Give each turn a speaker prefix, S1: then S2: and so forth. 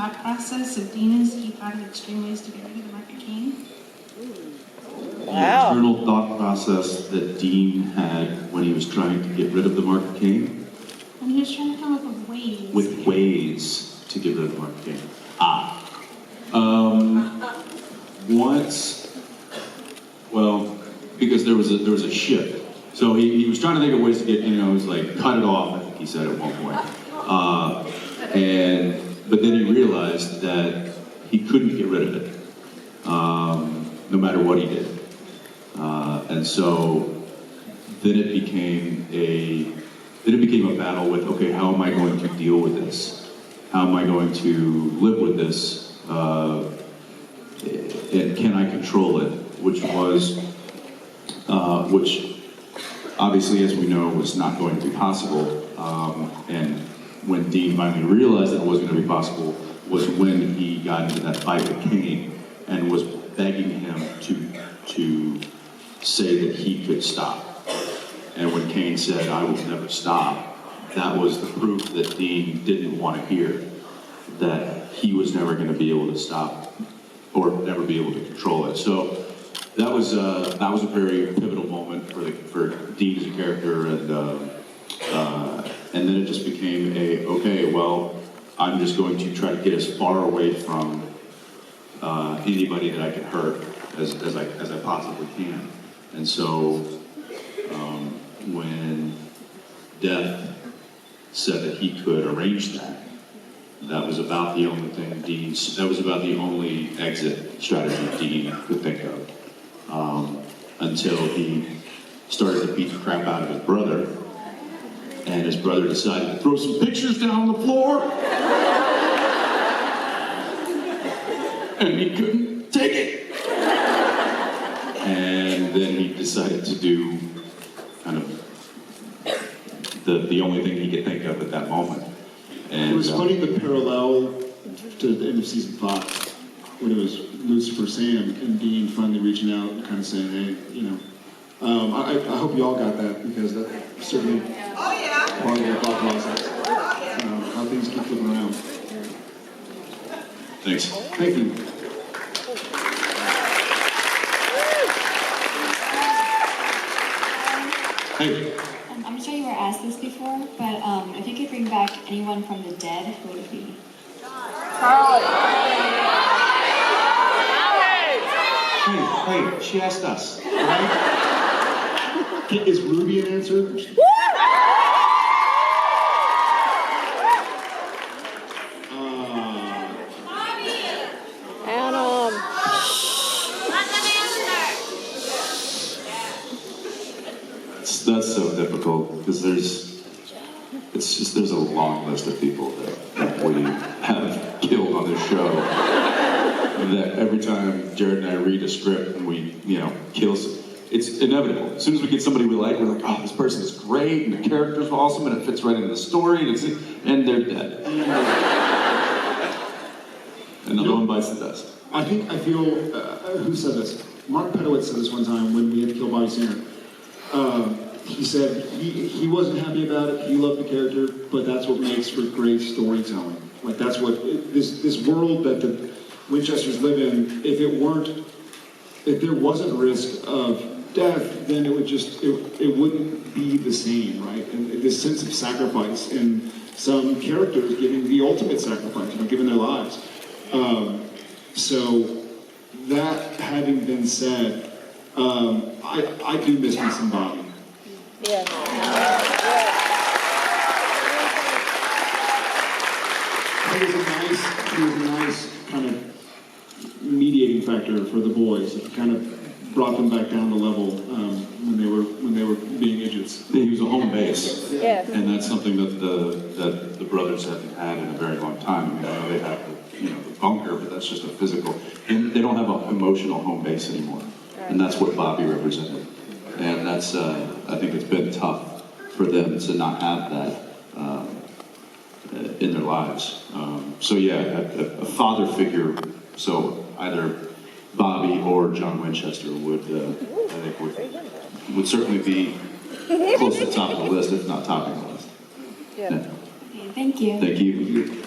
S1: thought process of Dean is he thought of extreme ways to get rid of the Mark of Cain?
S2: The internal thought process that Dean had when he was trying to get rid of the Mark of Cain?
S1: When he was trying to come up with ways.
S2: With ways to get rid of the Mark of Cain. Once, well, because there was a shift. So he was trying to think of ways to get, it was like, cut it off, I think he said at one point. But then he realized that he couldn't get rid of it, no matter what he did. And so then it became a battle with, okay, how am I going to deal with this? How am I going to live with this? And can I control it? Which obviously, as we know, was not going to be possible. And when Dean finally realized that it wasn't going to be possible was when he got into that fight with Cain and was begging him to say that he could stop. And when Cain said, "I will never stop," that was the proof that Dean didn't want to hear, that he was never going to be able to stop or never be able to control it. So that was a very pivotal moment for Dean as a character, and then it just became okay, well, I'm just going to try to get as far away from anybody that I can hurt as I possibly can. And so when Death said that he could arrange that was about the only thing that was about the only exit strategy Dean could think of. Until he started to beat the crap out of his brother, and his brother decided to throw some pictures down on the floor, and he couldn't take it. And then he decided to do kind of the only thing he could think of at that moment. And
S3: it was funny, the parallel to the end of season 5, when it was Lucifer, Sam, and Dean finally reaching out and kind of saying, hey, I hope you all got that, because that's certainly part of the thought process. How things keep flipping around.
S2: Thanks.
S3: Thank you.
S2: Hey.
S4: I'm sure you were asked this before, but if you could bring back anyone from the dead, who would it be?
S2: Hey, she asked us, right?
S3: Is Ruby an answer?
S2: That's so difficult, because there's a long list of people that we have killed on this show. That every time Jared and I read a script and we, kill, it's inevitable. As soon as we get somebody we like, we're like, oh, this person is great, and the character's awesome, and it fits right into the story, and they're dead. And no one bites the dust.
S3: I feel, who said this? Mark Pedowitz said this one time when we had to kill Bobby Singer. He said he wasn't happy about it, he loved the character, but that's what makes for great storytelling. Like, that's what, this world that the Winchesters live in, if there wasn't risk of death, then it wouldn't be the same, right? And this sense of sacrifice, and some characters giving the ultimate sacrifice, giving their lives. So that having been said, I do miss me some Bobby.
S5: Yeah.
S3: He was a nice kind of mediating factor for the boys. It kind of brought them back down to level when they were being idiots.
S2: He was a home base,
S5: Yes.
S2: and that's something that the brothers haven't had in a very long time. I mean, I know they have the bunker, but that's just a physical. And they don't have an emotional home base anymore, and that's what Bobby represented. And that's I think it's been tough for them to not have that in their lives. So yeah, a father figure. So either Bobby or John Winchester would certainly be close to the top of the list, if not topping the list.
S5: Yeah.
S4: Okay, thank you.
S2: Thank you.